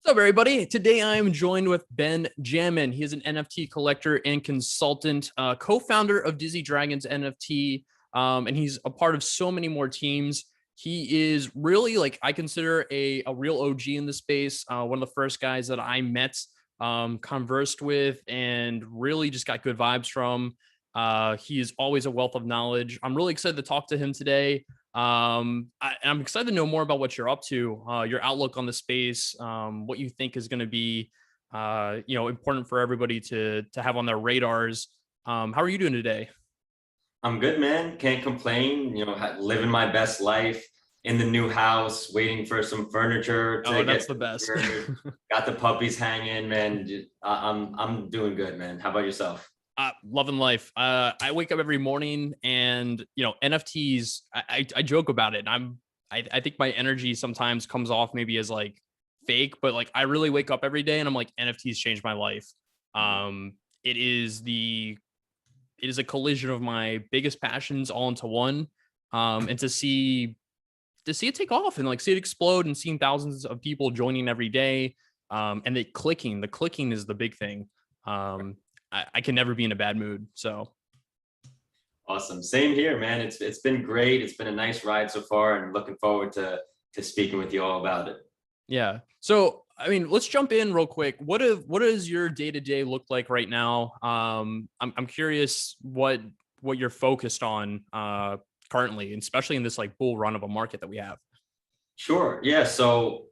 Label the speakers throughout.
Speaker 1: What's up, everybody? Today I am joined with BenJammin. He is an NFT collector and consultant, co-founder of Dizzy Dragons NFT, and he's a part of so many more teams. He is really I consider a real OG in the space. One of the first guys that I met, conversed with, and really just got good vibes from. He is always a wealth of knowledge. I'm really excited to talk to him today. I'm excited to know more about what you're up to, your outlook on the space, what you think is going to be, important for everybody to have on their radars. How are you doing today?
Speaker 2: I'm good, man. Can't complain. Living my best life in the new house, waiting for some furniture to
Speaker 1: Oh,
Speaker 2: get
Speaker 1: that's the best.
Speaker 2: delivered. Got the puppies hanging, man. I'm doing good, man. How about yourself?
Speaker 1: Loving life. I wake up every morning and, NFTs, I joke about it. I think my energy sometimes comes off maybe as fake, but I really wake up every day and I'm like, NFTs changed my life. It is a collision of my biggest passions all into one. And to see it take off and see it explode and seeing thousands of people joining every day. And the clicking is the big thing. I can never be in a bad mood. So
Speaker 2: Awesome. Same here, man. It's been great. It's been a nice ride so far, and looking forward to speaking with you all about it.
Speaker 1: yeah. So I mean, let's jump in real quick. What does your day-to-day look like right now? I'm curious what you're focused on currently, and especially in this bull run of a market that we have.
Speaker 2: Sure. Yeah. So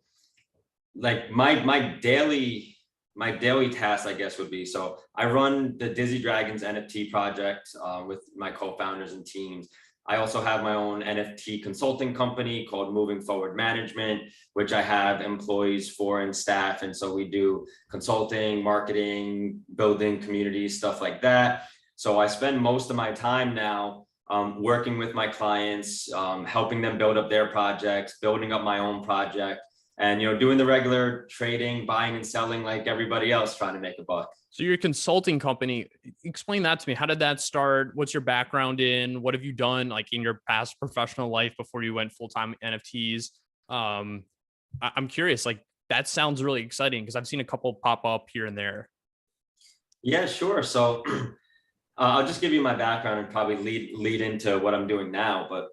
Speaker 2: my daily task, I guess, would be, so I run the Dizzy Dragons NFT project with my co-founders and teams. I also have my own NFT consulting company called Moving Forward Management, which I have employees for and staff. And so we do consulting, marketing, building communities, stuff like that. So I spend most of my time now working with my clients, helping them build up their projects, building up my own project, and doing the regular trading, buying and selling like everybody else, trying to make a buck.
Speaker 1: So your consulting company, explain that to me. How did that start? What's your background in? What have you done in your past professional life before you went full-time NFTs? I'm curious, that sounds really exciting because I've seen a couple pop up here and there.
Speaker 2: Yeah, sure. So I'll just give you my background and probably lead into what I'm doing now. But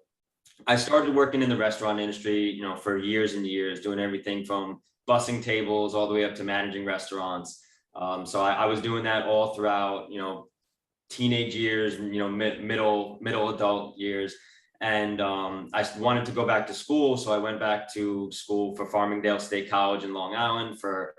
Speaker 2: I started working in the restaurant industry, for years and years, doing everything from bussing tables all the way up to managing restaurants. So I was doing that all throughout, teenage years, middle adult years. And I wanted to go back to school. So I went back to school for Farmingdale State College in Long Island for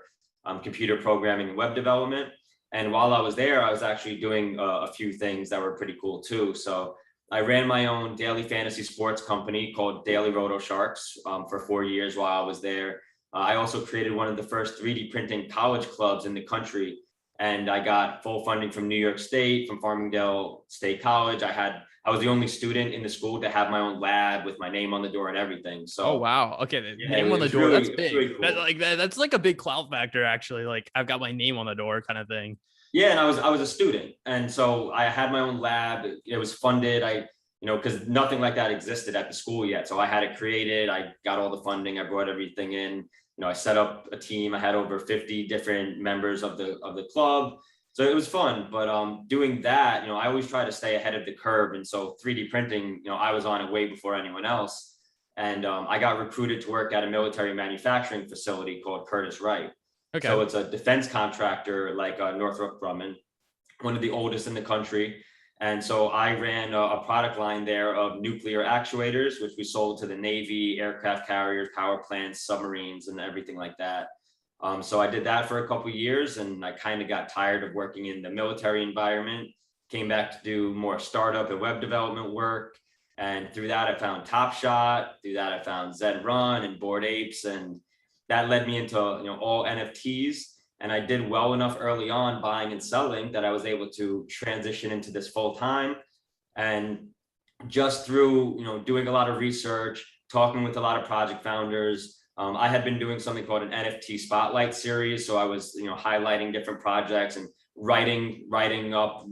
Speaker 2: computer programming and web development. And while I was there, I was actually doing a few things that were pretty cool too. So I ran my own daily fantasy sports company called Daily Roto Sharks for 4 years while I was there. I also created one of the first 3D printing college clubs in the country, and I got full funding from New York State, from Farmingdale State College. I was the only student in the school to have my own lab with my name on the door and everything.
Speaker 1: Oh
Speaker 2: So
Speaker 1: wow. Okay, the
Speaker 2: yeah,
Speaker 1: name
Speaker 2: it
Speaker 1: on the
Speaker 2: was
Speaker 1: door, that's
Speaker 2: really,
Speaker 1: big.
Speaker 2: really
Speaker 1: That
Speaker 2: cool.
Speaker 1: that's a big clout factor actually. I've got my name on the door kind of thing.
Speaker 2: Yeah, and I was a student, and so I had my own lab. It was funded. Because nothing like that existed at the school yet. So I had it created. I got all the funding. I brought everything in. I set up a team. I had over 50 different members of the club. So it was fun. But doing that, I always try to stay ahead of the curve. And so 3D printing, I was on it way before anyone else. And I got recruited to work at a military manufacturing facility called Curtis Wright.
Speaker 1: Okay.
Speaker 2: So it's a defense contractor like Northrop Grumman, one of the oldest in the country. And so I ran a product line there of nuclear actuators, which we sold to the Navy, aircraft carriers, power plants, submarines, and everything like that. So I did that for a couple of years, and I kind of got tired of working in the military environment, came back to do more startup and web development work. And through that, I found Top Shot. Through that, I found Zed Run and Bored Apes. And that led me into all NFTs. And I did well enough early on buying and selling that I was able to transition into this full time. And just through, doing a lot of research, talking with a lot of project founders, I had been doing something called an NFT spotlight series. So I was, highlighting different projects and writing up,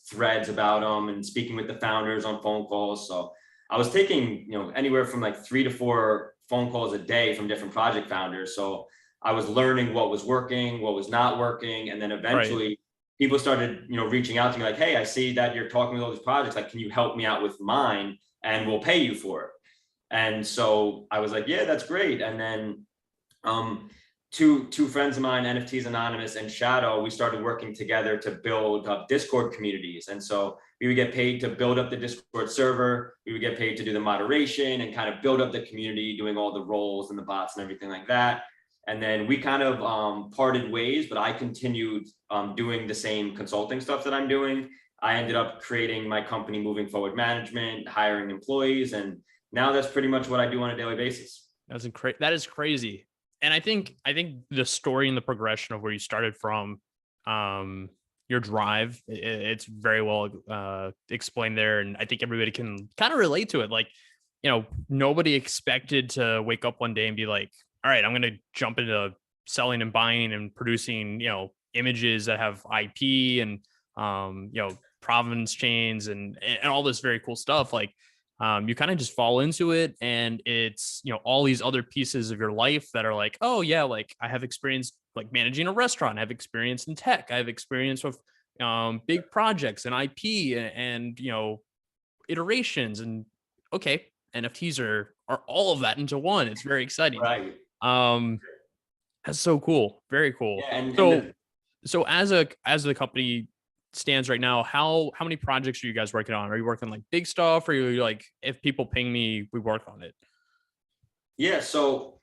Speaker 2: threads about them and speaking with the founders on phone calls. So I was taking, anywhere from 3 to 4 phone calls a day from different project founders. So I was learning what was working, what was not working. And then eventually people started, reaching out to me like, hey, I see that you're talking with all these projects. Like, can you help me out with mine and we'll pay you for it? And so I was like, yeah, that's great. And then two friends of mine, NFTs Anonymous and Shadow, we started working together to build up Discord communities. And so we would get paid to build up the Discord server. We would get paid to do the moderation and kind of build up the community, doing all the roles and the bots and everything like that. And then we kind of parted ways, but I continued doing the same consulting stuff that I'm doing. I ended up creating my company, Moving Forward Management, hiring employees, and now that's pretty much what I do on a daily basis.
Speaker 1: That is crazy. And I think the story and the progression of where you started from, your drive, it's very well explained there. And I think everybody can kind of relate to it. Like, nobody expected to wake up one day and be like, all right, I'm going to jump into selling and buying and producing, images that have IP and, provenance chains and all this very cool stuff. Like, you kind of just fall into it, and it's, all these other pieces of your life that are like, oh yeah, like I have experience like managing a restaurant, I have experience in tech, I have experience with big projects and IP and iterations, and okay, NFTs are all of that into one. It's very exciting.
Speaker 2: Right.
Speaker 1: That's so cool. Very cool.
Speaker 2: Yeah,
Speaker 1: So as the company stands right now, how many projects are you guys working on? Are you working like big stuff, or are you like, if people ping me, we work on it?
Speaker 2: Yeah, so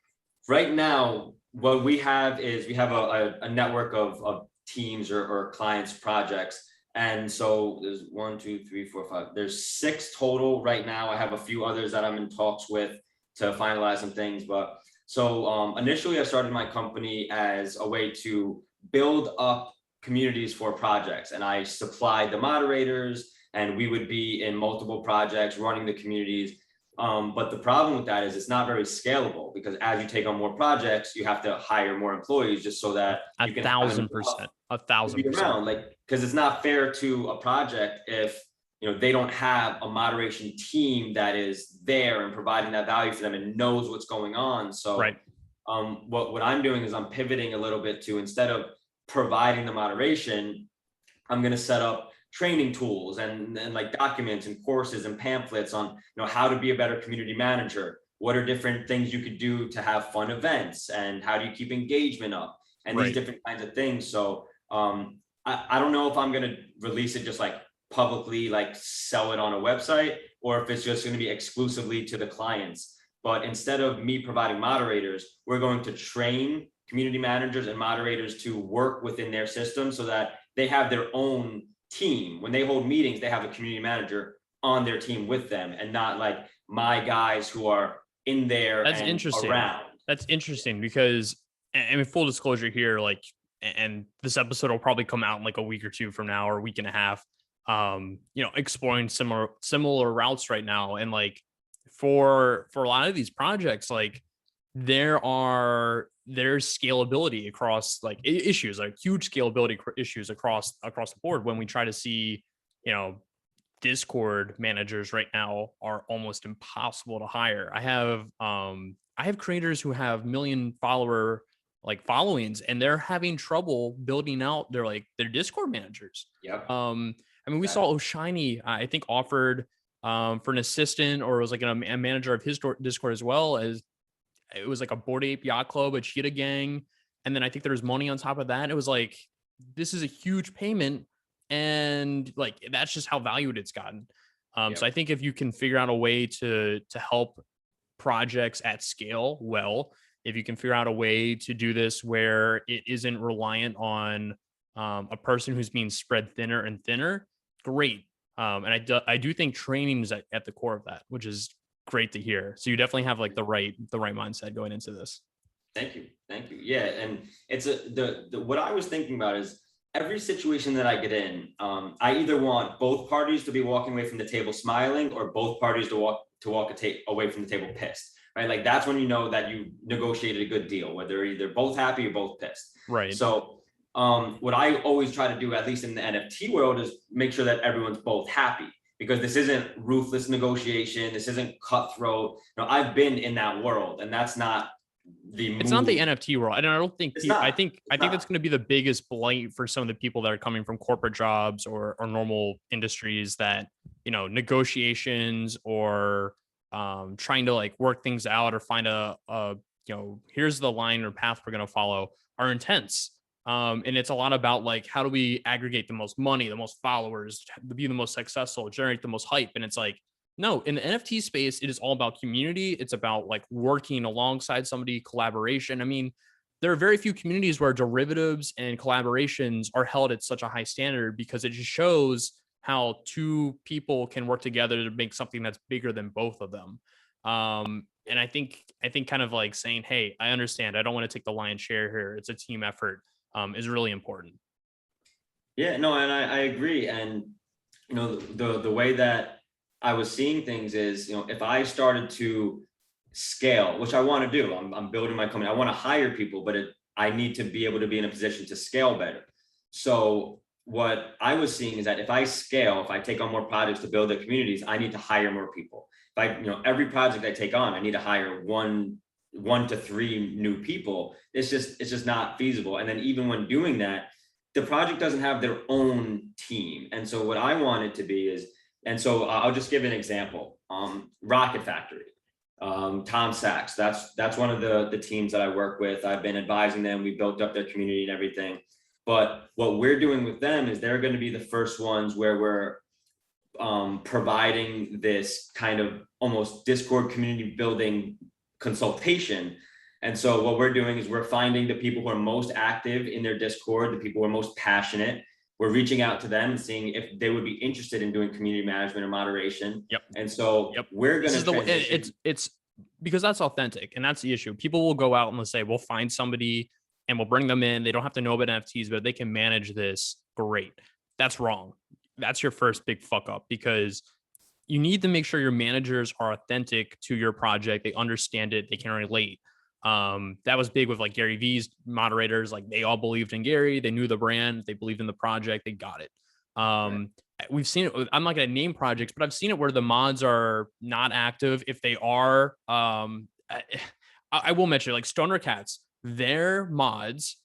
Speaker 2: right now what we have is we have a network of teams or clients projects. And so there's 1, 2, 3, 4, 5, there's 6 total right now. I have a few others that I'm in talks with to finalize some things. But so initially I started my company as a way to build up communities for projects, and I supplied the moderators, and we would be in multiple projects running the communities. But the problem with that is it's not very scalable, because as you take on more projects, you have to hire more employees just so that you can
Speaker 1: 1,000%, 1,000%.
Speaker 2: Like, because it's not fair to a project if they don't have a moderation team that is there and providing that value for them and knows what's going on. So what I'm doing is I'm pivoting a little bit to, instead of providing the moderation, I'm going to set up training tools and like documents and courses and pamphlets on how to be a better community manager. What are different things you could do to have fun events, and how do you keep engagement up, and these different kinds of things. So I don't know if I'm going to release it just like publicly, like sell it on a website, or if it's just going to be exclusively to the clients. But instead of me providing moderators, we're going to train community managers and moderators to work within their system so that they have their own team. When they hold meetings, they have a community manager on their team with them, and not like my guys who are in there.
Speaker 1: That's interesting. Around. That's interesting, because, and full disclosure here, like, and this episode will probably come out in like a week or 2 from now, or a week and a half, exploring similar routes right now. And like, for a lot of these projects, like there's scalability across like issues, like huge scalability issues across the board. When we try to see, Discord managers right now are almost impossible to hire. I have creators who have million follower like followings, and they're having trouble building out their Discord managers.
Speaker 2: Yep.
Speaker 1: We saw Oshiny, I think, offered for an assistant, or it was like a manager of his Discord, as well as it was like a Bored Ape Yacht Club, a Cheetah Gang, and then I think there was money on top of that. It was like, this is a huge payment, and like that's just how valued it's gotten. So I think if you can figure out a way to help projects at scale, well, if you can figure out a way to do this where it isn't reliant on a person who's being spread thinner and thinner, great. And I do think training is at the core of that, which is great to hear. So you definitely have like the right mindset going into this.
Speaker 2: Thank you. Yeah, and it's what I was thinking about is, every situation that I get in, I either want both parties to be walking away from the table smiling, or both parties to walk away from the table pissed. Right? Like, that's when you know that you negotiated a good deal, where they're either both happy or both pissed.
Speaker 1: Right.
Speaker 2: So what I always try to do, at least in the NFT world, is make sure that everyone's both happy, because this isn't ruthless negotiation. This isn't cutthroat. I've been in that world, and that's not
Speaker 1: It's not the
Speaker 2: move.
Speaker 1: NFT world. And I don't think
Speaker 2: It's
Speaker 1: I
Speaker 2: not.
Speaker 1: think
Speaker 2: It's
Speaker 1: I think
Speaker 2: not.
Speaker 1: that's going to be the biggest blight for some of the people that are coming from corporate jobs or normal industries that, negotiations or trying to like work things out or find here's the line or path we're going to follow are intense. And it's a lot about like, how do we aggregate the most money, the most followers, be the most successful, generate the most hype? And it's like, no, in the NFT space, it is all about community. It's about like working alongside somebody, collaboration. I mean, there are very few communities where derivatives and collaborations are held at such a high standard because it just shows how two people can work together to make something that's bigger than both of them. And I think kind of like saying, hey, I understand. I don't want to take the lion's share here. It's a team effort, is really important.
Speaker 2: Yeah, no, and I agree. And the way that I was seeing things is, if I started to scale, which I want to do, I'm building my company. I want to hire people, but I need to be able to be in a position to scale better. So what I was seeing is that if I scale, if I take on more projects to build the communities, I need to hire more people. If I, every project I take on, I need to hire one to three new people. It's just not feasible. And then even when doing that, the project doesn't have their own team. And so what I want it to be is, and so I'll just give an example. Rocket Factory, Tom Sachs, that's one of the teams that I work with. I've been advising them. We built up their community and everything. But what we're doing with them is they're going to be the first ones where we're providing this kind of almost Discord community building consultation. And so what we're doing is we're finding the people who are most active in their Discord, the people who are most passionate. We're reaching out to them and seeing if they would be interested in doing community management or moderation.
Speaker 1: Yep.
Speaker 2: And so we're going to transition.
Speaker 1: It's because that's authentic, and that's the issue. People will go out and they'll say, we'll find somebody and we'll bring them in. They don't have to know about NFTs, but they can manage this. Great. That's wrong. That's your first big fuck up, because you need to make sure your managers are authentic to your project. They understand it. They can relate. That was big with like Gary V's moderators. Like, they all believed in Gary. They knew the brand. They believed in the project. They got it. Right. We've seen it. I'm not going to name projects, but I've seen it where the mods are not active. If they are, I will mention like Stoner Cats, their mods,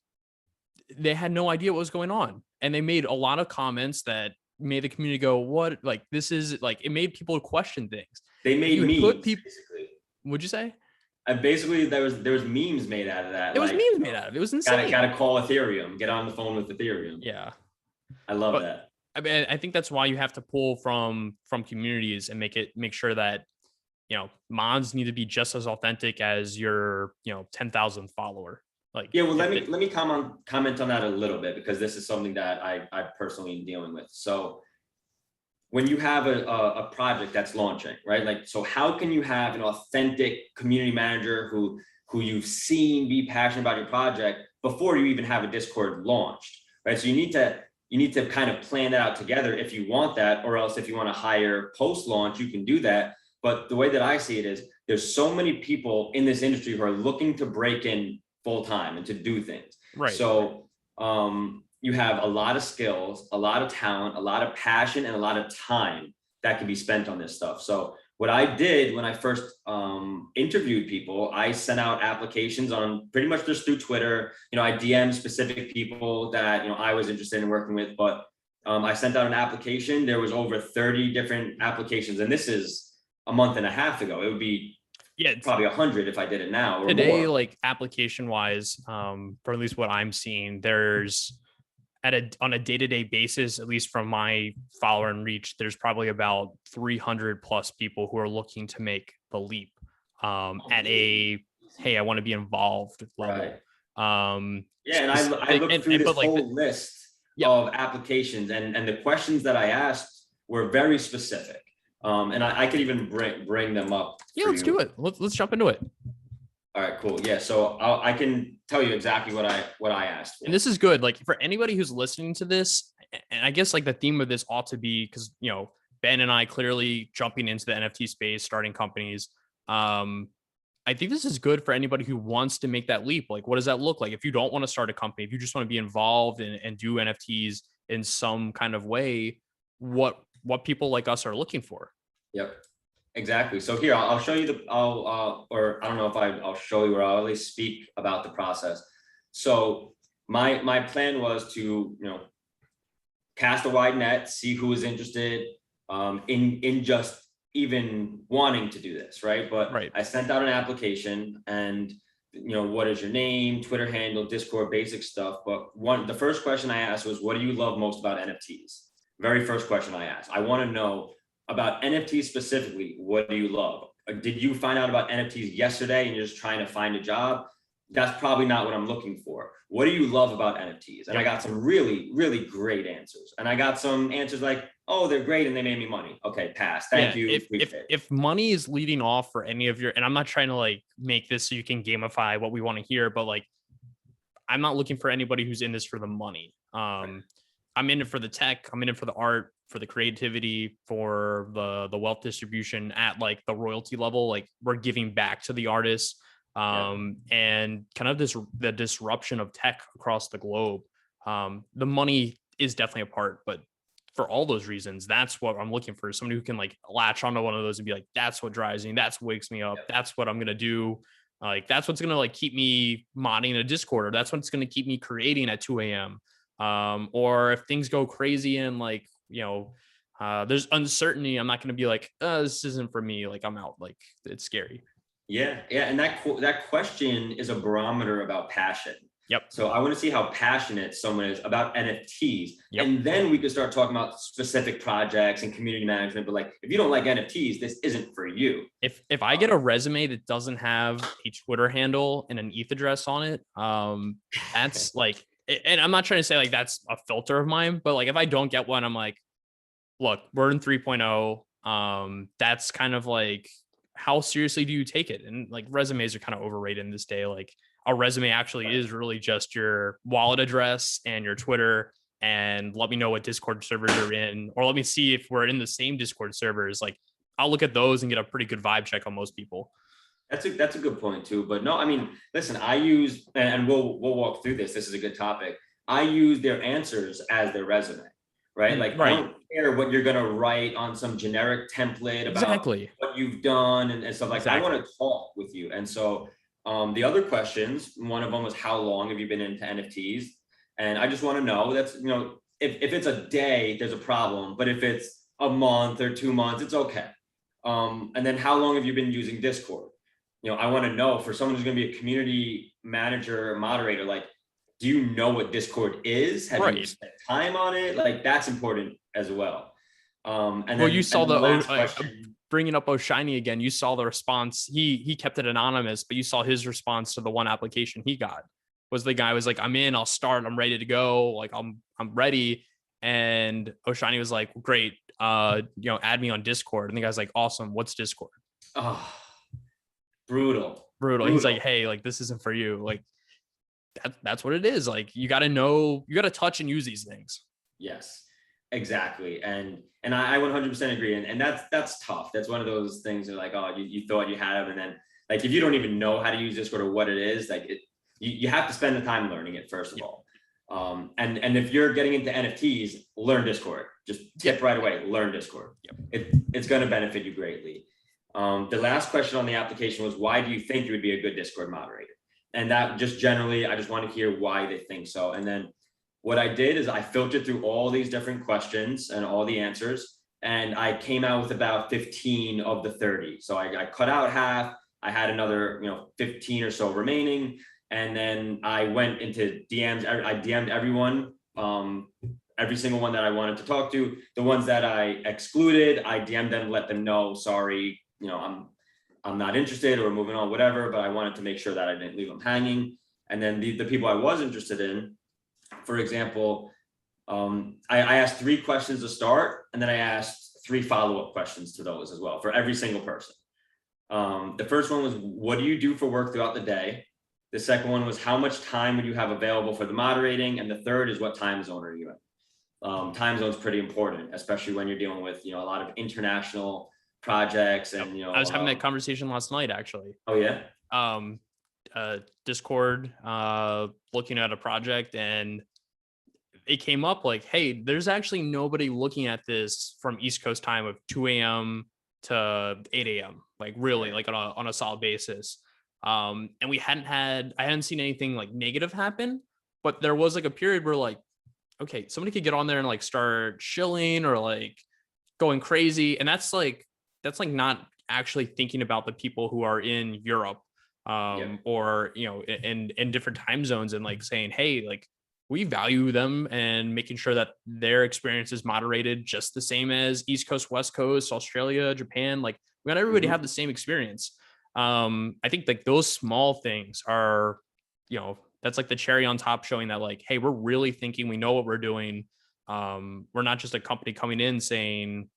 Speaker 1: they had no idea what was going on. And they made a lot of comments that made the community go, what? Like, this is like, it made people question things.
Speaker 2: They made memes, basically.
Speaker 1: What'd you say?
Speaker 2: And basically there was memes made out of that.
Speaker 1: There was memes made out of it. It was insane.
Speaker 2: Gotta call Ethereum, get on the phone with Ethereum.
Speaker 1: Yeah.
Speaker 2: I love that.
Speaker 1: I mean, I think that's why you have to pull from communities and make sure that, mods need to be just as authentic as your, 10,000 follower. Like,
Speaker 2: yeah, well, let me comment on that a little bit, because this is something that I personally am dealing with. So when you have a project that's launching, right? Like, so how can you have an authentic community manager who you've seen be passionate about your project before you even have a Discord launched, right? So you need to kind of plan that out together if you want that, or else if you want to hire post-launch, you can do that. But the way that I see it is, there's so many people in this industry who are looking to break in full time and to do things.
Speaker 1: Right.
Speaker 2: So you have a lot of skills, a lot of talent, a lot of passion, and a lot of time that can be spent on this stuff. So what I did when I first interviewed people, I sent out applications on pretty much just through Twitter. I DM'd specific people that I was interested in working with, but I sent out an application. There was over 30 different applications, and this is a month and a half ago. It would be probably 100 if I did it now or
Speaker 1: today,
Speaker 2: more.
Speaker 1: like application wise, for at least what I'm seeing, there's on a day-to-day basis, at least from my follower and reach, there's probably about 300 plus people who are looking to make the leap at a, hey, I want to be involved level.
Speaker 2: Right. Yeah, and I looked through this whole list of applications, and the questions that I asked were very specific. And I could even bring them up.
Speaker 1: Yeah, let's do it. Let's jump into it.
Speaker 2: All right, cool. Yeah, so I can tell you exactly what I asked for.
Speaker 1: And this is good. Like, for anybody who's listening to this, and I guess like the theme of this ought to be, because Ben and I clearly jumping into the NFT space, starting companies. I think this is good for anybody who wants to make that leap. Like, what does that look like? If you don't want to start a company, if you just want to be involved and do NFTs in some kind of way, what people like us are looking for.
Speaker 2: Yep. Exactly. So here, I'll show you or I don't know if I'll show you, or I'll at least speak about the process. So my plan was to, cast a wide net, see who is interested, in just even wanting to do this, right? But
Speaker 1: Right.
Speaker 2: I sent out an application, and what is your name, Twitter handle, Discord, basic stuff. But the first question I asked was, what do you love most about NFTs? Very first question I asked. I want to know about NFTs specifically. What do you love? Did you find out about NFTs yesterday and you're just trying to find a job? That's probably not what I'm looking for. What do you love about NFTs? And I got some really, really great answers. And I got some answers like, oh, they're great and they made me money. Okay, pass. Thank you.
Speaker 1: If money is leading off for any of your, and I'm not trying to like make this so you can gamify what we want to hear, but like, I'm not looking for anybody who's in this for the money. I'm in it for the tech. I'm in it for the art, for the creativity, for the wealth distribution at like the royalty level. Like we're giving back to the artists, and kind of the disruption of tech across the globe. The money is definitely a part, but for all those reasons, that's what I'm looking for. Somebody who can like latch onto one of those and be like, that's what drives me. That's what wakes me up. That's what I'm going to do. Like, that's what's going to like keep me modding a Discord, or that's what's going to keep me creating at 2 a.m. Or if things go crazy and like, there's uncertainty, I'm not going to be like, this isn't for me. Like I'm out. Like it's scary.
Speaker 2: Yeah. And that question is a barometer about passion.
Speaker 1: Yep.
Speaker 2: So I want to see how passionate someone is about NFTs.
Speaker 1: Yep.
Speaker 2: And then we could start talking about specific projects and community management. But like, if you don't like NFTs, this isn't for you.
Speaker 1: If I get a resume that doesn't have a Twitter handle and an ETH address on it, that's like, and I'm not trying to say like that's a filter of mine, but like if I don't get one, I'm like, look, we're in 3.0. That's kind of like, how seriously do you take it? And like resumes are kind of overrated in this day. Like a resume actually is really just your wallet address and your Twitter, and let me know what Discord servers you're in, or let me see if we're in the same Discord servers. Like I'll look at those and get a pretty good vibe check on most people.
Speaker 2: That's a good point too. But no, I mean, listen, I use, and we'll walk through this. This is a good topic. I use their answers as their resume, right? Like I don't care what you're gonna write on some generic template about what you've done and stuff like that. I want to talk with you. And so the other questions, one of them was, how long have you been into NFTs? And I just want to know, that's, if it's a day, there's a problem, but if it's a month or 2 months, it's okay. And then how long have you been using Discord? I want to know, for someone who's going to be a community manager or moderator, like, do you know what Discord is? Have you spent time on it? Like, that's important as well. And then,
Speaker 1: you saw bringing up O'Shiny again, you saw the response. He kept it anonymous, but you saw his response to the one application he got. Was the guy was like, I'm in, I'll start, I'm ready to go. Like I'm ready. And O'Shiny was like, great. Add me on Discord. And the guy's like, awesome. What's Discord?
Speaker 2: Oh, brutal.
Speaker 1: He's like, hey, like this isn't for you. Like that's what it is. Like you got to know, you got to touch and use these things.
Speaker 2: Yes, exactly. And I 100% agree. And that's tough. That's one of those things that like, oh, you thought you had them. And then like, if you don't even know how to use Discord or what it is, like you have to spend the time learning it, first of all. And if you're getting into NFTs, learn Discord. Just tip right away, learn Discord. It's going to benefit you greatly. The last question on the application was, why do you think you would be a good Discord moderator? And that just generally, I just want to hear why they think so. And then what I did is I filtered through all these different questions and all the answers, and I came out with about 15 of the 30. So I cut out half. I had another, 15 or so remaining. And then I went into DMs. I DM'd everyone, every single one that I wanted to talk to. The ones that I excluded, I DM'd them, let them know, sorry, I'm not interested, or moving on, whatever, but I wanted to make sure that I didn't leave them hanging. And then the people I was interested in, for example, I asked 3 questions to start, and then I asked 3 follow-up questions to those as well for every single person. The first one was, what do you do for work throughout the day? The second one was, how much time would you have available for the moderating? And the third is, what time zone are you in? Time zone is pretty important, especially when you're dealing with, a lot of international projects. And,
Speaker 1: I was having that conversation last night, actually.
Speaker 2: Oh yeah.
Speaker 1: Discord, looking at a project, and it came up like, hey, there's actually nobody looking at this from East Coast time of 2 a.m. to 8 a.m. Like really like on a solid basis. And I hadn't seen anything like negative happen, but there was like a period where like, okay, somebody could get on there and like start chilling or like going crazy. And that's like not actually thinking about the people who are in Europe or, you know, in different time zones and like saying, hey, like we value them and making sure that their experience is moderated just the same as East Coast, West Coast, Australia, Japan. Like we got everybody have the same experience. I think like those small things are, you know, that's like the cherry on top showing that like, hey, we're really thinking, we know what we're doing. We're not just a company coming in saying,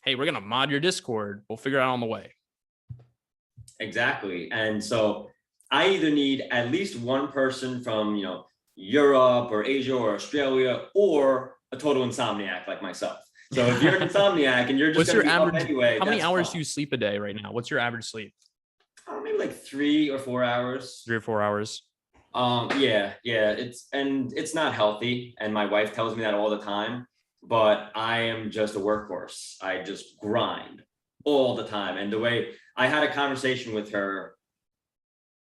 Speaker 1: hey, we're going to mod your Discord. We'll figure it out on the way.
Speaker 2: Exactly. And so I either need at least one person from, you know, Europe or Asia or Australia, or a total insomniac like myself. So if you're an insomniac and you're just going to be up anyway,
Speaker 1: how many hours do you sleep a day right now? What's your average sleep?
Speaker 2: Maybe like 3 or 4 hours.
Speaker 1: 3 or 4 hours.
Speaker 2: Yeah. It's not healthy. And my wife tells me that all the time, but I am just a workhorse. I just grind all the time. And the way I had a conversation with her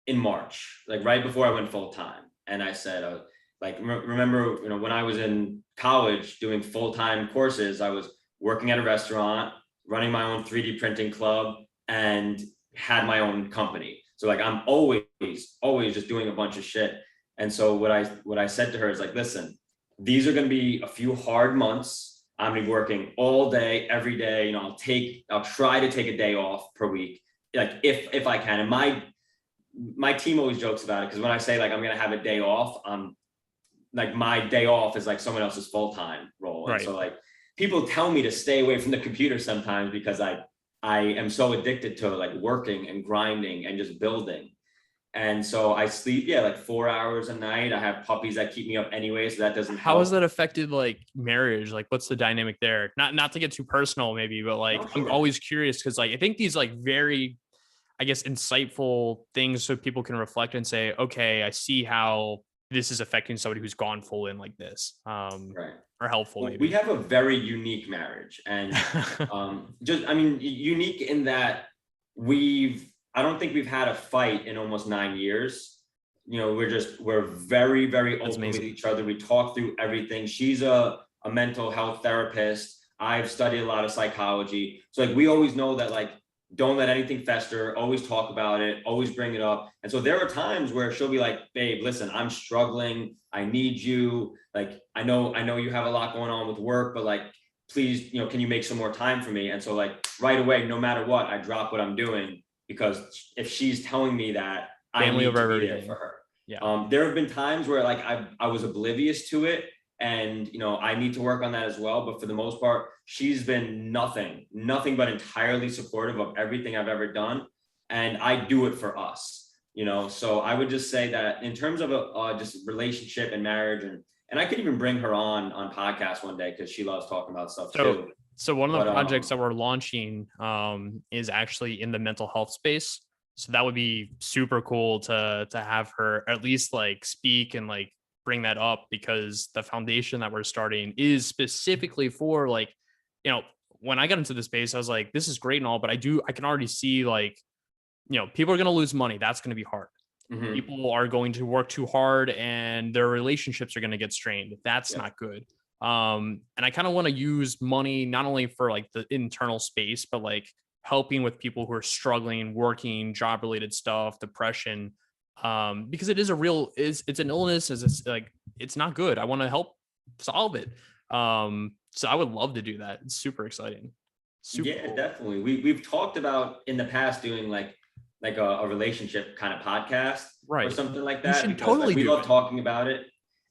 Speaker 2: in March, like right before I went full time. And I said, like, remember, you know, when I was in college doing full-time courses, I was working at a restaurant, running my own 3D printing club, and had my own company. So like, I'm always just doing a bunch of shit. And so what I said to her is like, listen, these are going to be a few hard months. I'm going to be working all day, every day. You know, I'll try to take a day off per week, like if I can. And my team always jokes about it, because when I say like I'm gonna have a day off, like my day off is like someone else's full-time role. Right. And so like people tell me to stay away from the computer sometimes because I am so addicted to like working and grinding and just building. And so I sleep, like 4 hours a night. I have puppies that keep me up anyway, so that doesn't help.
Speaker 1: How has that affected like marriage? Like what's the dynamic there? Not to get too personal maybe, but like I'm always curious because like I think these like very, I guess, insightful things so people can reflect and say, okay, I see how this is affecting somebody who's gone full in like this,
Speaker 2: right,
Speaker 1: or helpful. Maybe
Speaker 2: we have a very unique marriage, and unique in that I don't think we've had a fight in almost 9 years. You know, we're very, very open with each other. We talk through everything. She's a mental health therapist. I've studied a lot of psychology. So like, we always know that like, don't let anything fester, always talk about it, always bring it up. And so there are times where she'll be like, babe, listen, I'm struggling. I need you. Like, I know you have a lot going on with work, but like, please, you know, can you make some more time for me? And so like right away, no matter what, I drop what I'm doing, because if she's telling me that, I need to be there for her.
Speaker 1: Yeah.
Speaker 2: There have been times where like I was oblivious to it, and you know, I need to work on that as well. But for the most part, she's been nothing but entirely supportive of everything I've ever done, and I do it for us. You know, so I would just say that in terms of a just relationship and marriage, and I could even bring her on podcasts one day because she loves talking about stuff too.
Speaker 1: So one of the projects that we're launching is actually in the mental health space. So that would be super cool to have her at least like speak and like bring that up, because the foundation that we're starting is specifically for like, you know, when I got into the space, I was like, this is great and all, but I can already see like, you know, people are going to lose money. That's going to be hard. Mm-hmm. People are going to work too hard and their relationships are going to get strained. That's not good. And I kind of want to use money not only for like the internal space, but like helping with people who are struggling, working, job related stuff, depression, because it is it's an illness. It's like, it's not good. I want to help solve it. So I would love to do that. It's super exciting.
Speaker 2: Cool. Definitely. We've talked about in the past doing like a relationship kind of podcast, right, or something like that.
Speaker 1: You should totally
Speaker 2: we love talking about it,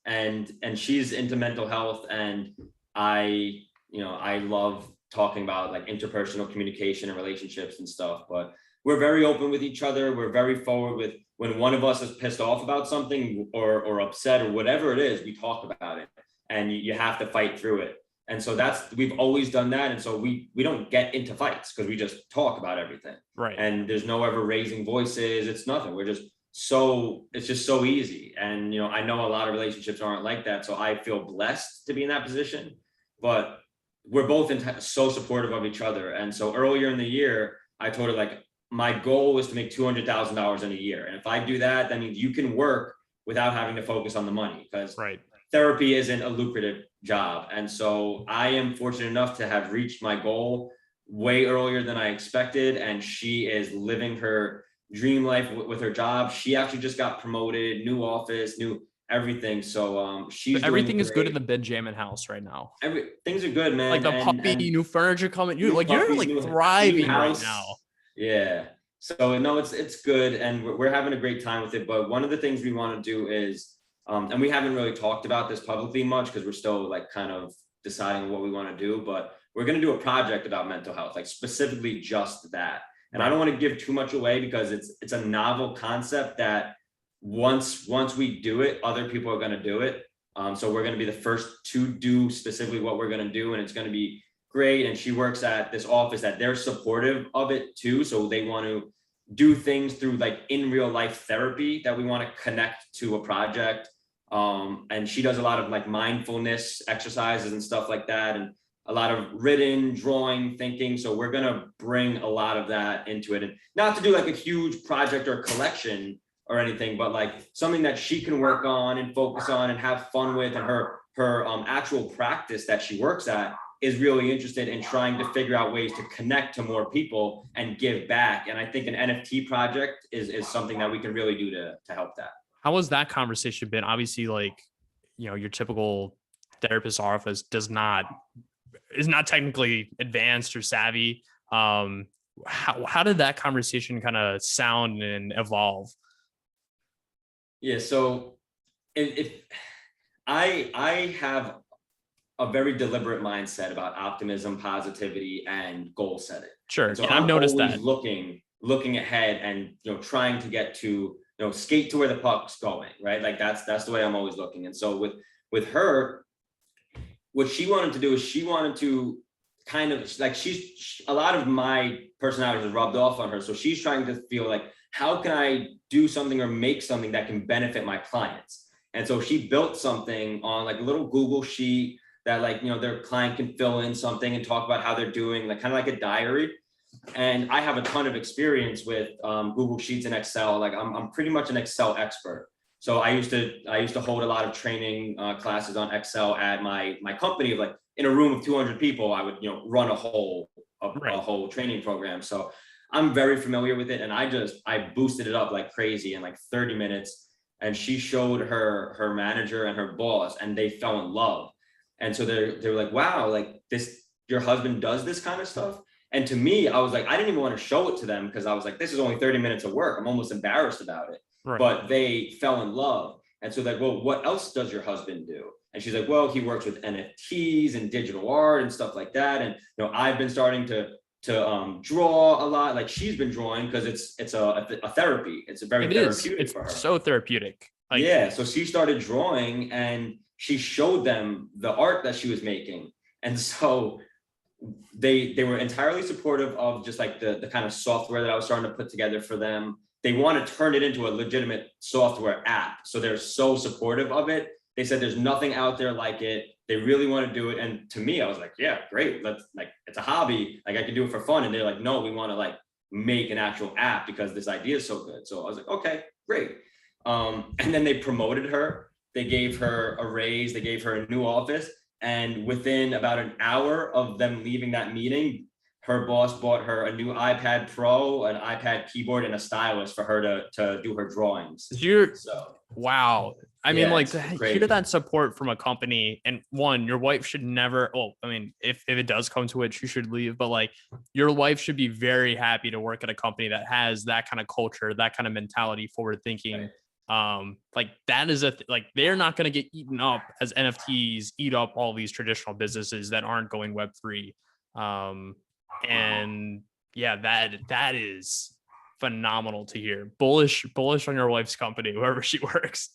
Speaker 2: and she's into mental health, and I love talking about like interpersonal communication and relationships and stuff. But we're very open with each other. We're very forward with when one of us is pissed off about something or upset or whatever it is, we talk about it, and you have to fight through it. And so we've always done that. And so we don't get into fights because we just talk about everything.
Speaker 1: Right.
Speaker 2: And there's no ever raising voices. It's nothing. It's just so easy. And, you know, I know a lot of relationships aren't like that. So I feel blessed to be in that position, but we're both so supportive of each other. And so earlier in the year, I told her, like, my goal was to make $200,000 in a year. And if I do that, that means you can work without having to focus on the money, because
Speaker 1: Right.
Speaker 2: therapy isn't a lucrative job. And so I am fortunate enough to have reached my goal way earlier than I expected. And she is living her dream life with her job. She actually just got promoted, new office, new everything. So she's
Speaker 1: everything
Speaker 2: doing
Speaker 1: is good in
Speaker 2: great.
Speaker 1: the BenJammin house right now.
Speaker 2: Things are good, man.
Speaker 1: Like the puppy,
Speaker 2: And
Speaker 1: new furniture coming.
Speaker 2: new
Speaker 1: You're
Speaker 2: puppies,
Speaker 1: like
Speaker 2: new
Speaker 1: thriving right
Speaker 2: house.
Speaker 1: now.
Speaker 2: Yeah. So no, it's good, and we're having a great time with it. But one of the things we want to do is, and we haven't really talked about this publicly much because we're still like kind of deciding what we want to do. But we're going to do a project about mental health, like specifically just that. And I don't want to give too much away because it's a novel concept that once we do it, other people are going to do it. So we're going to be the first to do specifically what we're going to do, and it's going to be great. And she works at this office that they're supportive of it too. So they want to do things through like in real life therapy that we want to connect to a project. And she does a lot of like mindfulness exercises and stuff like that, and a lot of written, drawing, thinking. So we're going to bring a lot of that into it, and not to do like a huge project or collection or anything, but like something that she can work on and focus on and have fun with. And her actual practice that she works at is really interested in trying to figure out ways to connect to more people and give back. And I think an NFT project is something that we can really do to help that.
Speaker 1: How has that conversation been? Obviously, like, your typical therapist office is not technically advanced or savvy. How did that conversation kind of sound and evolve?
Speaker 2: Yeah, so if I have a very deliberate mindset about optimism, positivity, and goal setting.
Speaker 1: Sure.
Speaker 2: And so
Speaker 1: I've noticed
Speaker 2: always
Speaker 1: that.
Speaker 2: looking ahead and trying to get to skate to where the puck's going, right? Like that's the way I'm always looking. And so with her, what she wanted to do is she wanted to kind of like a lot of my personality has rubbed off on her. So she's trying to feel like, how can I do something or make something that can benefit my clients? And so she built something on like a little Google sheet that like, their client can fill in something and talk about how they're doing, like kind of like a diary. And I have a ton of experience with Google Sheets and Excel. Like I'm pretty much an Excel expert. So I used to hold a lot of training classes on Excel at my company. Like in a room of 200 people, I would run a whole training program. So I'm very familiar with it, and I boosted it up like crazy in like 30 minutes. And she showed her manager and her boss, and they fell in love. And so they were like, wow, like your husband does this kind of stuff. And to me, I was like, I didn't even want to show it to them because I was like, this is only 30 minutes of work. I'm almost embarrassed about it.
Speaker 1: Right.
Speaker 2: But they fell in love. And so like, well, what else does your husband do? And she's like, well, he works with NFTs and digital art and stuff like that. And I've been starting to draw a lot. Like she's been drawing because it's a therapy. It's a very therapeutic for her.
Speaker 1: It's so therapeutic.
Speaker 2: Yeah. So she started drawing and she showed them the art that she was making. And so they were entirely supportive of just like the kind of software that I was starting to put together for them. They want to turn it into a legitimate software app. So they're so supportive of it. They said there's nothing out there like it. They really want to do it. And to me, I was like, yeah, great. Let's like, it's a hobby. Like I can do it for fun. And they're like, no, we want to like make an actual app because this idea is so good. So I was like, okay, great. And then they promoted her. They gave her a raise. They gave her a new office. And within about an hour of them leaving that meeting, her boss bought her a new iPad Pro, an iPad keyboard, and a stylus for her to do her drawings.
Speaker 1: Wow. I mean, like to hear that support from a company, and one, your wife should never, well, I mean, if it does come to it, she should leave, but like your wife should be very happy to work at a company that has that kind of culture, that kind of mentality, forward thinking. Right. Like that is like, they're not going to get eaten up as NFTs eat up all these traditional businesses that aren't going Web3. And yeah, that is phenomenal to hear. Bullish on your wife's company, wherever she works.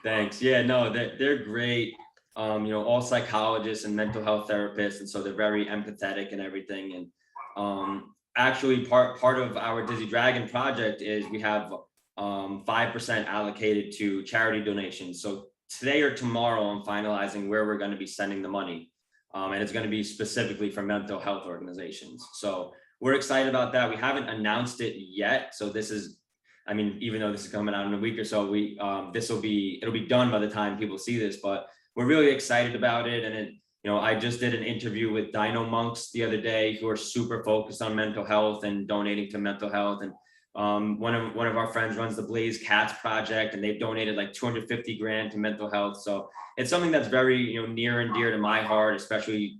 Speaker 2: Thanks. Yeah, no, they're great. All psychologists and mental health therapists, and so they're very empathetic and everything. And actually, part of our Dizzy Dragon project is we have 5% allocated to charity donations. So today or tomorrow, I'm finalizing where we're going to be sending the money. And it's going to be specifically for mental health organizations. So we're excited about that. We haven't announced it yet. So this is, I mean, even though this is coming out in a week or so, it'll be done by the time people see this, but we're really excited about it. And I just did an interview with Dino Monks the other day, who are super focused on mental health and donating to mental health. And one of our friends runs the Blaze Cats Project, and they've donated like 250 grand to mental health. So it's something that's very, near and dear to my heart, especially,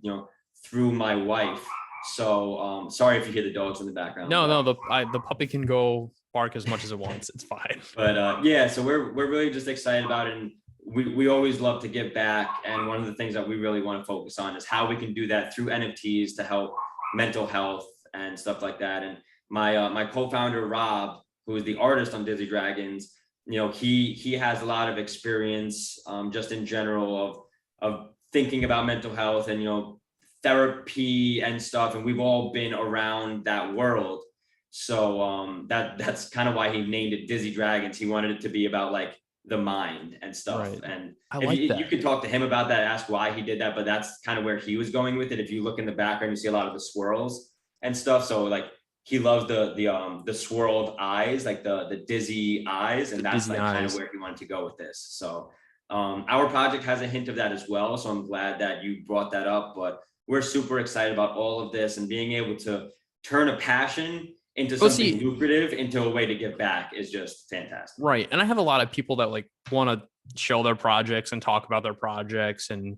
Speaker 2: through my wife. So sorry if you hear the dogs in the background.
Speaker 1: No, the puppy can go bark as much as it wants. It's fine.
Speaker 2: But yeah, so we're really just excited about it. And we always love to give back. And one of the things that we really want to focus on is how we can do that through NFTs to help mental health and stuff like that. And my co-founder, Rob, who is the artist on Dizzy Dragons, he has a lot of experience just in general of thinking about mental health and, therapy and stuff. And we've all been around that world. So that's kind of why he named it Dizzy Dragons. He wanted it to be about like the mind and stuff. Right. And you could talk to him about that, ask why he did that, but that's kind of where he was going with it. If you look in the background, you see a lot of the swirls and stuff. So like he loves the swirled eyes, like the dizzy eyes, and that's like kind of where he wanted to go with this. So our project has a hint of that as well. So I'm glad that you brought that up, but we're super excited about all of this and being able to turn a passion into something lucrative, into a way to give back is just fantastic.
Speaker 1: Right. And I have a lot of people that like want to show their projects and talk about their projects. And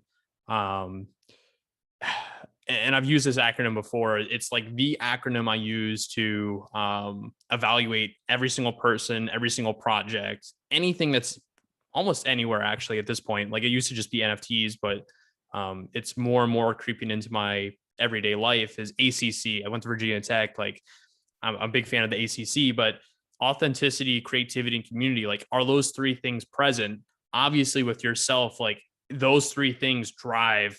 Speaker 1: I've used this acronym before. It's like the acronym I use to evaluate every single person, every single project, anything that's almost anywhere actually at this point. Like it used to just be NFTs, but it's more and more creeping into my everyday life is ACC. I went to Virginia Tech. Like I'm a big fan of the ACC, but authenticity, creativity, and community, like are those three things present? Obviously with yourself, like those three things drive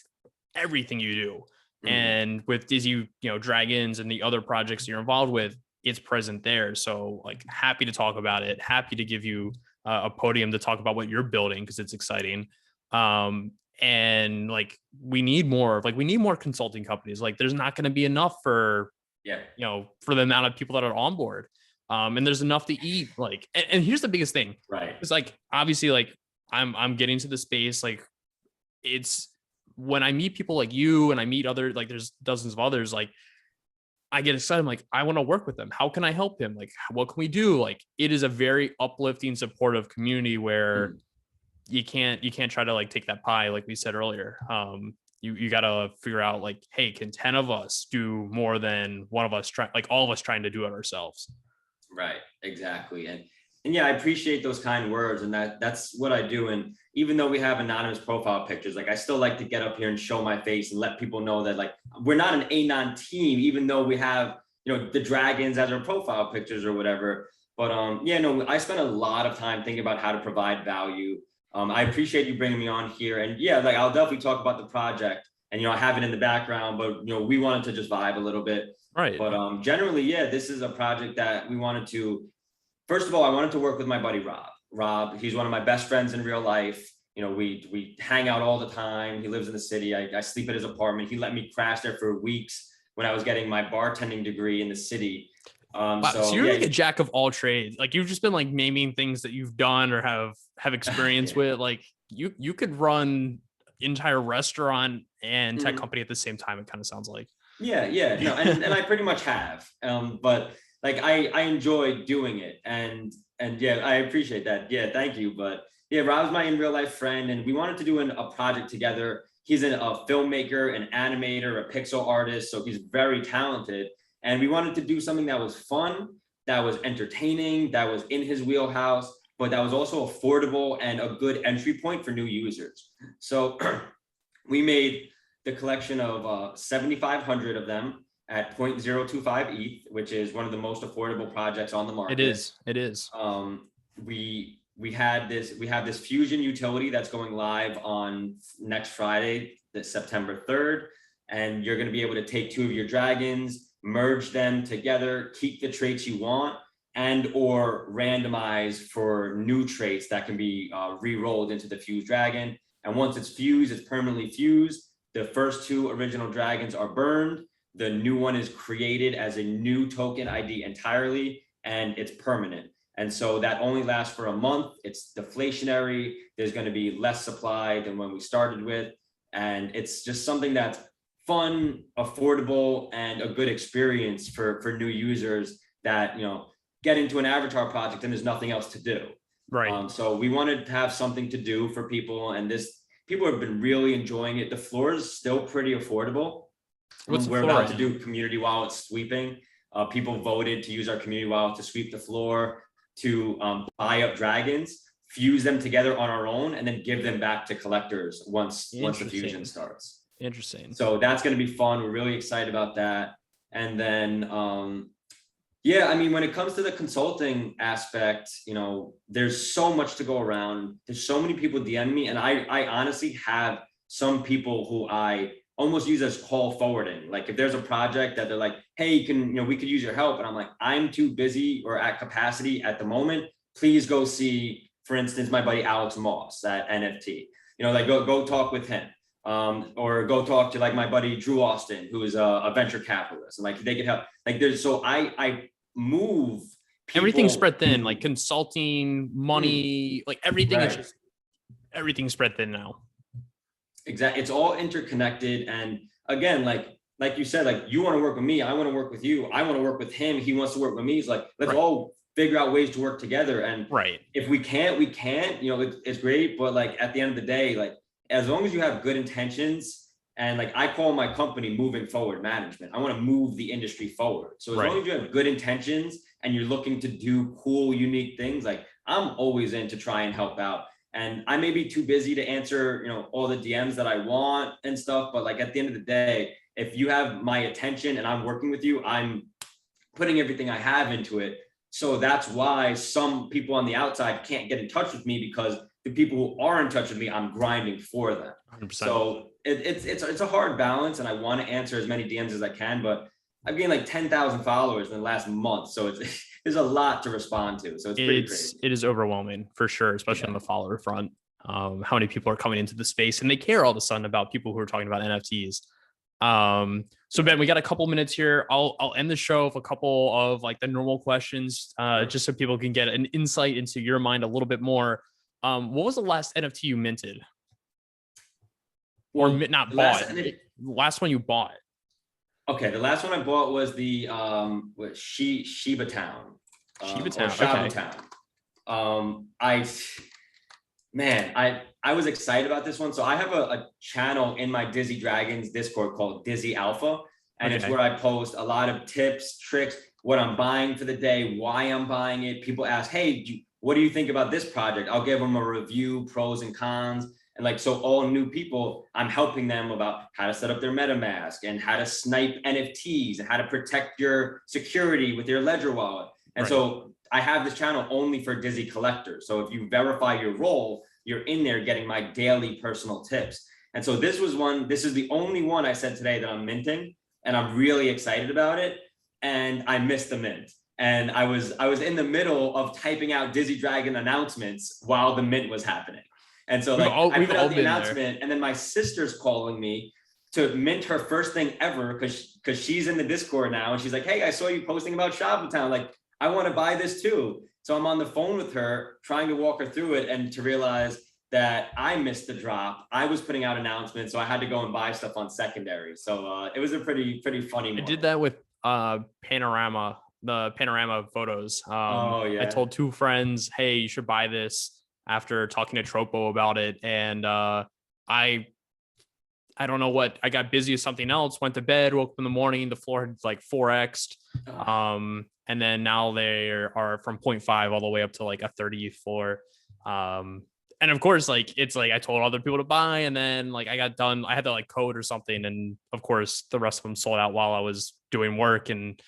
Speaker 1: everything you do. Mm-hmm. And with Dizzy, Dragons and the other projects you're involved with, it's present there. So like happy to talk about it, happy to give you a podium to talk about what you're building, because it's exciting. And like we need more consulting companies. Like there's not going to be enough for for the amount of people that are on board. And there's enough to eat. Like, and here's the biggest thing,
Speaker 2: right?
Speaker 1: It's like obviously like I'm getting to the space. Like it's when I meet people like you and I meet other, like there's dozens of others, like I get excited. I'm like, I want to work with them. How can I help him? Like, what can we do? Like, it is a very uplifting, supportive community where you can't try to like take that pie, like we said earlier. You got to figure out like, hey, can 10 of us do more than one of us all of us trying to do it ourselves?
Speaker 2: Right. Exactly. And yeah, I appreciate those kind words, and that's what I do. And even though we have anonymous profile pictures, like I still like to get up here and show my face and let people know that like we're not an Anon team, even though we have, the dragons as our profile pictures or whatever. But I spent a lot of time thinking about how to provide value. I appreciate you bringing me on here, and yeah, like I'll definitely talk about the project, and I have it in the background, but we wanted to just vibe a little bit,
Speaker 1: right?
Speaker 2: But generally, yeah, this is a project that we wanted to. First of all, I wanted to work with my buddy Rob. Rob, he's one of my best friends in real life. We hang out all the time. He lives in the city. I sleep at his apartment. He let me crash there for weeks when I was getting my bartending degree in the city.
Speaker 1: Wow, so you're like a jack of all trades. Like you've just been like naming things that you've done or have experience with. Like you could run entire restaurant and tech company at the same time. It kind of sounds like.
Speaker 2: Yeah. No, and I pretty much have. But like I enjoy doing it, and yeah, I appreciate that. Yeah, thank you. But yeah, Rob's my in real life friend, and we wanted to do a project together. He's a filmmaker, an animator, a pixel artist, so he's very talented. And we wanted to do something that was fun, that was entertaining, that was in his wheelhouse, but that was also affordable and a good entry point for new users. So we made the collection of 7,500 of them at 0.025 ETH, which is one of the most affordable projects on the market.
Speaker 1: It is.
Speaker 2: We have this Fusion utility that's going live on next Friday, September 3rd. And you're going to be able to take two of your dragons, merge them together, keep the traits you want, and or randomize for new traits that can be re-rolled into the fused dragon. And once it's fused, it's permanently fused. the first 2 original dragons are burned. The new one is created as a new token ID entirely, and it's permanent. And so that only lasts for a month. It's deflationary. There's going to be less supply than when we started with. And it's just something that's fun, affordable, and a good experience for new users that, get into an avatar project and there's nothing else to do.
Speaker 1: Right.
Speaker 2: So we wanted to have something to do for people, and people have been really enjoying it. The floor is still pretty affordable. We're about to do community wallet sweeping. People voted to use our community wallet to sweep the floor, to buy up dragons, fuse them together on our own, and then give them back to collectors once the fusion starts.
Speaker 1: Interesting.
Speaker 2: So that's going to be fun. We're really excited about that. And then, yeah, I mean, when it comes to the consulting aspect, there's so much to go around. There's so many people DM me, and I honestly have some people who I almost use as call forwarding. Like if there's a project that they're like, hey, we could use your help. And I'm like, I'm too busy or at capacity at the moment. Please go see, for instance, my buddy Alex Moss at NFT. Go talk with him. Or go talk to like my buddy Drew Austin, who is a venture capitalist, and like they could help. Like I move people.
Speaker 1: Everything's spread thin, like consulting, money, like everything is just everything's spread thin now.
Speaker 2: Exactly. It's all interconnected. And again, like you said, like you want to work with me, I want to work with you, I want to work with him, he wants to work with me. It's like, let's all figure out ways to work together. And if we can't, we can't, it's great. But like at the end of the day, like as long as you have good intentions, and like I call my company Moving Forward Management, I want to move the industry forward. So as long as you have good intentions and you're looking to do cool, unique things, like I'm always in to try and help out. And I may be too busy to answer, all the DMs that I want and stuff. But like at the end of the day, if you have my attention and I'm working with you, I'm putting everything I have into it. So that's why some people on the outside can't get in touch with me, because the people who are in touch with me, I'm grinding for them. 100%. So it's a hard balance, and I want to answer as many DMs as I can, but I've gained like 10,000 followers in the last month. So there's a lot to respond to. So it's pretty crazy.
Speaker 1: It is overwhelming for sure, especially on the follower front. How many people are coming into the space and they care all of a sudden about people who are talking about NFTs. So Ben, we got a couple minutes here. I'll end the show with a couple of like the normal questions, just so people can get an insight into your mind a little bit more. What was the last NFT you minted? Or not bought? Last one you bought.
Speaker 2: Okay, the last one I bought was the Shiba Town.
Speaker 1: Shiba Town.
Speaker 2: I was excited about this one. So I have a channel in my Dizzy Dragons Discord called Dizzy Alpha, and it's where I post a lot of tips, tricks, what I'm buying for the day, why I'm buying it. People ask, hey, what do you think about this project? I'll give them a review, pros and cons. And like, so all new people, I'm helping them about how to set up their MetaMask and how to snipe NFTs and how to protect your security with your Ledger wallet. And so I have this channel only for Dizzy collectors. So if you verify your role, you're in there getting my daily personal tips. And so this is the only one I said today that I'm minting, and I'm really excited about it. And I missed the mint. And I was in the middle of typing out Dizzy Dragon announcements while the mint was happening. And so like I put out the announcement, and then my sister's calling me to mint her first thing ever, because she's in the Discord now, and she's like, hey, I saw you posting about Shiba Town. Like, I want to buy this too. So I'm on the phone with her trying to walk her through it, and to realize that I missed the drop. I was putting out announcements, so I had to go and buy stuff on secondary. So it was a pretty funny moment.
Speaker 1: I did that with the panorama photos. I told 2 friends, hey, you should buy this, after talking to Tropo about it. And I don't know what, I got busy with something else, went to bed, woke up in the morning, the floor had like 4x'd. And then now they are from 0.5 all the way up to like a 30th floor. And of course, like, it's like I told other people to buy, and then like I got done, I had to like code or something. And of course, the rest of them sold out while I was doing work. And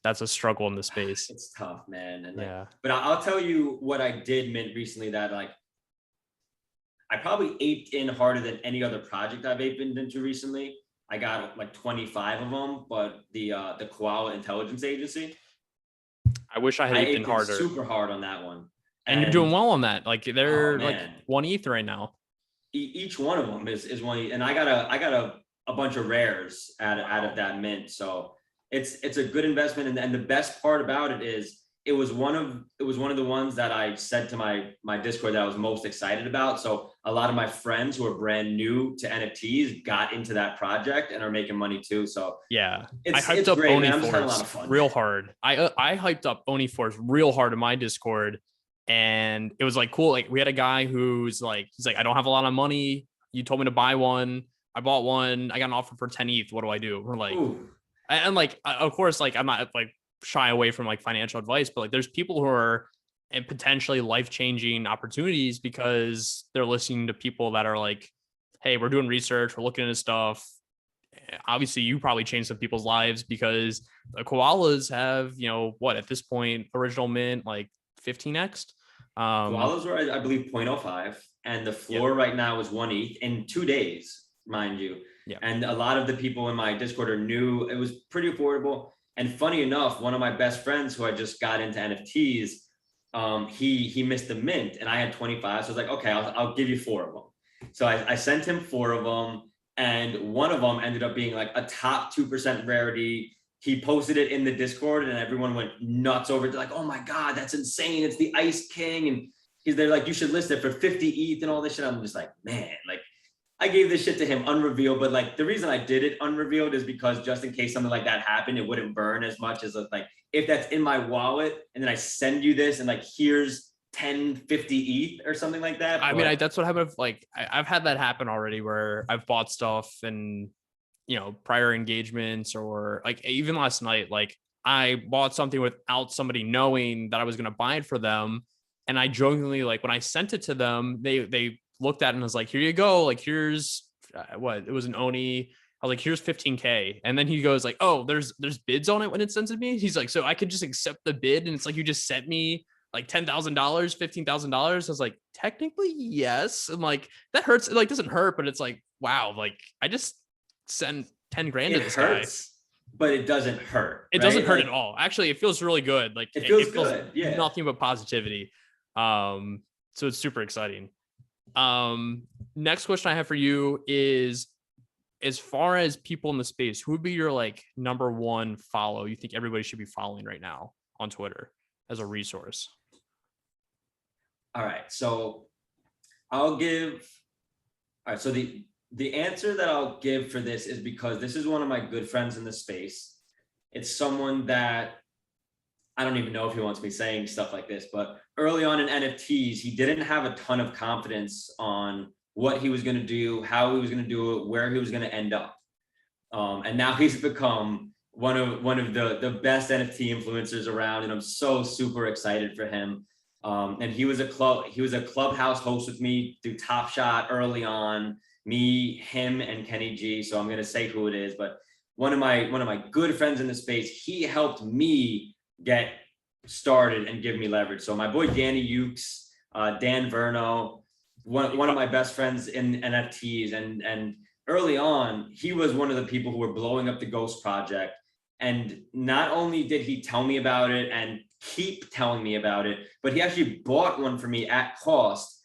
Speaker 1: that's a struggle in the space.
Speaker 2: It's tough, man. And but I'll tell you what I did mint recently that like I probably aped in harder than any other project I've aped into recently. I got like 25 of them, but the Koala Intelligence Agency.
Speaker 1: I wish I had aped in harder.
Speaker 2: Super hard on that one.
Speaker 1: And you're doing well on that. Like they're like 1 ETH right now.
Speaker 2: each one of them is one, and I got a bunch of rares out of that mint. So it's a good investment. And the best part about it is it was one of the ones that I said to my Discord that I was most excited about. So a lot of my friends who are brand new to NFTs got into that project and are making money too. So
Speaker 1: Yeah, I hyped
Speaker 2: it's
Speaker 1: up
Speaker 2: great,
Speaker 1: Oni
Speaker 2: man. I'm just having a lot
Speaker 1: Force
Speaker 2: of fun.
Speaker 1: real hard. I hyped up Oni Force real hard in my Discord, and it was like cool. Like we had a guy who's like, he's like, I don't have a lot of money. You told me to buy one. I bought one. I got an offer for 10 ETH. What do I do? We're like,
Speaker 2: Ooh,
Speaker 1: and like, of course, like I'm not like shy away from like financial advice, but like there's people who are and potentially life-changing opportunities because they're listening to people that are like, hey, we're doing research, we're looking into stuff. Obviously you probably changed some people's lives because the koalas have, what at this point, original mint like 15x.
Speaker 2: koalas are, I believe, 0.05, and the
Speaker 1: Yeah.
Speaker 2: floor right now is 1 ETH in 2 days, mind you.
Speaker 1: Yeah.
Speaker 2: And a lot of the people in my Discord are new. It was pretty affordable. And funny enough, one of my best friends who I just got into NFTs, he missed the mint, and I had 25. So I was like, okay, I'll give you 4 of them. So I sent him 4 of them, and one of them ended up being like a top 2% rarity. He posted it in the Discord, and everyone went nuts over it. They're like, oh my God, that's insane. It's the Ice King. And they're like, you should list it for 50 ETH and all this shit. I'm just like, man, like I gave this shit to him unrevealed, but like the reason I did it unrevealed is because just in case something like that happened, it wouldn't burn as much as like if that's in my wallet and then I send you this and like here's 10, 50 ETH or something like that.
Speaker 1: I mean, that's what happened. Like I've had that happen already where I've bought stuff and, prior engagements or like even last night, like I bought something without somebody knowing that I was going to buy it for them. And I jokingly, like when I sent it to them, they looked at it and was like, here you go. Like, here's what it was an Oni. I was like, here's 15K. And then he goes like, oh, there's bids on it when it sends to me. He's like, so I could just accept the bid. And it's like, you just sent me like $10,000, $15,000. I was like, technically, yes. And like, that hurts. It like doesn't hurt, but it's like, wow, like I just sent 10 grand to
Speaker 2: it
Speaker 1: this guy.
Speaker 2: hurts, but it doesn't hurt.
Speaker 1: It
Speaker 2: Right?
Speaker 1: doesn't hurt
Speaker 2: like,
Speaker 1: at all. Actually, it feels really good. Like
Speaker 2: it feels
Speaker 1: it feels
Speaker 2: good. Yeah.
Speaker 1: nothing but positivity. So it's super exciting. Next question I have for you is, as far as people in the space, who would be your like number one follow you think everybody should be following right now on Twitter as a resource?
Speaker 2: All right. So I'll give. All right. So the answer that I'll give for this is because this is one of my good friends in the space. It's someone that I don't even know if he wants me saying stuff like this, but early on in NFTs, he didn't have a ton of confidence on what he was going to do, how he was going to do it, where he was going to end up. And now he's become one of the best NFT influencers around, and I'm so super excited for him. And he was a clubhouse host with me through Top Shot early on. Me, him, and Kenny G. So I'm going to say who it is, but one of my good friends in the space. He helped me get started and give me leverage. So my boy Danny Ukes, Dan Verno, one of my best friends in NFTs, and early on, he was one of the people who were blowing up the Ghost project. And not only did he tell me about it and keep telling me about it, but he actually bought one for me at cost,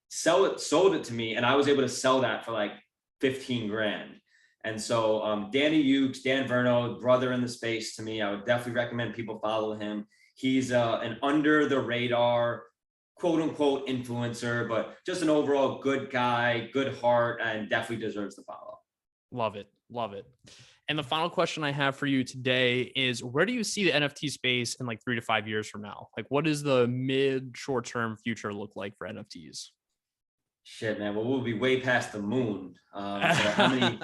Speaker 2: sold it to me, and I was able to sell that for like 15 grand. And so Danny Ukes, Dan Verno, brother in the space to me. I would definitely recommend people follow him. He's an under the radar, quote unquote, influencer, but just an overall good guy, good heart, and definitely deserves to follow.
Speaker 1: Love it. Love it. And the final question I have for you today is, where do you see the NFT space in like 3 to 5 years from now? Like, what does the mid short term future look like for NFTs?
Speaker 2: Shit, man. Well, we'll be way past the moon. So how many?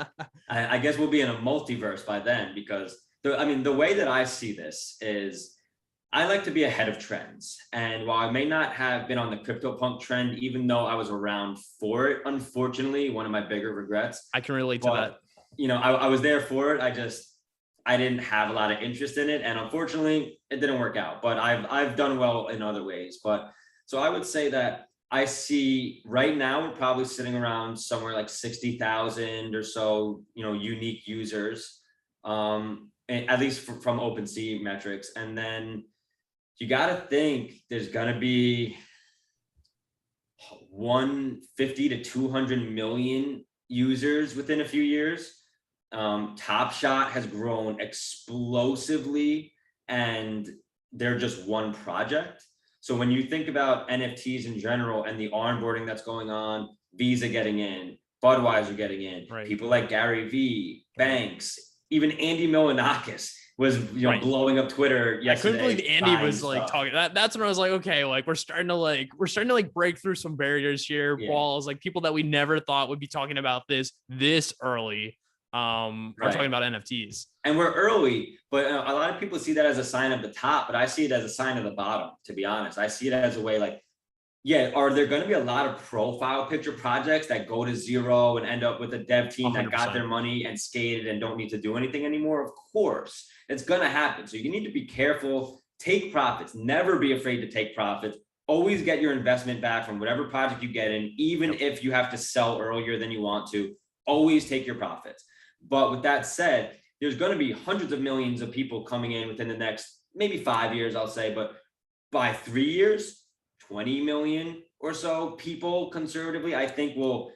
Speaker 2: I guess we'll be in a multiverse by then, because the way that I see this is, I like to be ahead of trends. And while I may not have been on the CryptoPunk trend, even though I was around for it, unfortunately, one of my bigger regrets.
Speaker 1: I can relate to that.
Speaker 2: I was there for it. I didn't have a lot of interest in it, and unfortunately, it didn't work out. But I've done well in other ways. But so I would say that I see right now we're probably sitting around somewhere like 60,000 or so, unique users, at least from OpenSea metrics. And then you got to think there's going to be 150 to 200 million users within a few years. Top Shot has grown explosively, and they're just one project. So when you think about NFTs in general and the onboarding that's going on, Visa getting in, Budweiser getting in,
Speaker 1: Right.
Speaker 2: people like Gary Vee, Banks, even Andy Milonakis was
Speaker 1: Right.
Speaker 2: blowing up Twitter yesterday.
Speaker 1: I couldn't believe Andy was like
Speaker 2: stuff.
Speaker 1: talking. That's when I was like, okay, like we're starting to break through some barriers here.
Speaker 2: Yeah.
Speaker 1: Walls, like people that we never thought would be talking about this early. Are talking about NFTs.
Speaker 2: And we're early, but a lot of people see that as a sign of the top, but I see it as a sign of the bottom, to be honest. I see it as a way like, yeah, are there going to be a lot of profile picture projects that go to zero and end up with a dev team 100%. That got their money and skated and don't need to do anything anymore? Of course, it's going to happen. So you need to be careful, take profits, never be afraid to take profits, always get your investment back from whatever project you get in, even if you have to sell earlier than you want to, always take your profits. But with that said, there's going to be hundreds of millions of people coming in within the next maybe 5 years, I'll say, but by 3 years, 20 million or so people conservatively, I think will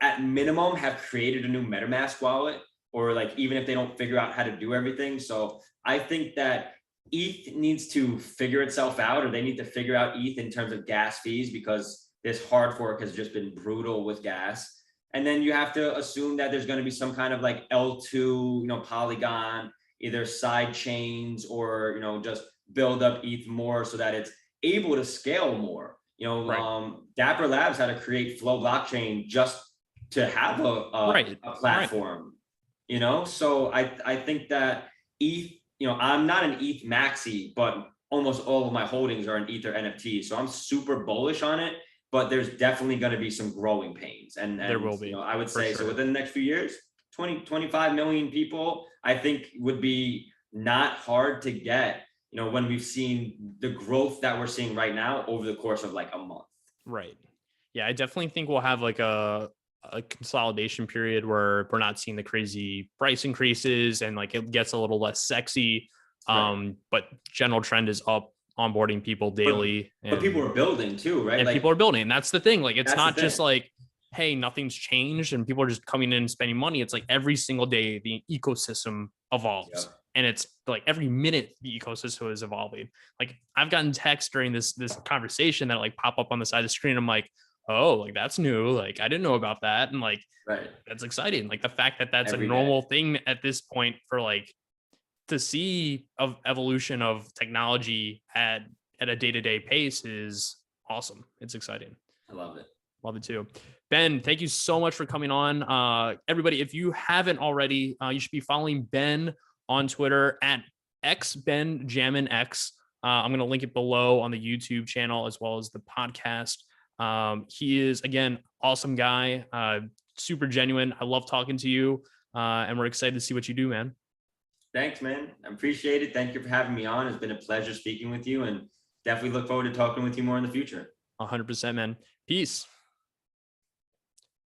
Speaker 2: at minimum have created a new MetaMask wallet, or like even if they don't figure out how to do everything. So I think that ETH needs to figure itself out, or they need to figure out ETH in terms of gas fees, because this hard fork has just been brutal with gas. And then you have to assume that there's going to be some kind of like L2, Polygon, either side chains or, just build up ETH more so that it's able to scale more. Dapper Labs had to create Flow blockchain just to have a platform, So I think that ETH, I'm not an ETH maxi, but almost all of my holdings are in Ether NFT. So I'm super bullish on it. But there's definitely going to be some growing pains. And there will be. I would say, so within the next few years, 20, 25 million people, I think would be not hard to get, when we've seen the growth that we're seeing right now over the course of like a month.
Speaker 1: Right. Yeah, I definitely think we'll have like a consolidation period where we're not seeing the crazy price increases and like it gets a little less sexy. But general trend is up, onboarding people daily.
Speaker 2: But people are building too, right?
Speaker 1: And people are building. And that's the thing. Like, it's not just like, hey, nothing's changed and people are just coming in and spending money. It's like every single day, the ecosystem evolves. Yep. And it's like every minute the ecosystem is evolving. Like I've gotten texts during this conversation that like pop up on the side of the screen. I'm like, oh, like that's new. Like I didn't know about that. And like, that's exciting. Like the fact that that's every a normal thing at this point for like, to see of evolution of technology at a day-to-day pace is awesome. It's exciting.
Speaker 2: I love it.
Speaker 1: Love it too. Ben, thank you so much for coming on. Everybody, if you haven't already, you should be following Ben on Twitter at BenJammin X. I'm going to link it below on the YouTube channel as well as the podcast. He is, again, awesome guy, super genuine. I love talking to you, and we're excited to see what you do, man.
Speaker 2: Thanks, man. I appreciate it. Thank you for having me on. It's been a pleasure speaking with you, and definitely look forward to talking with you more in the future.
Speaker 1: 100%, man. Peace.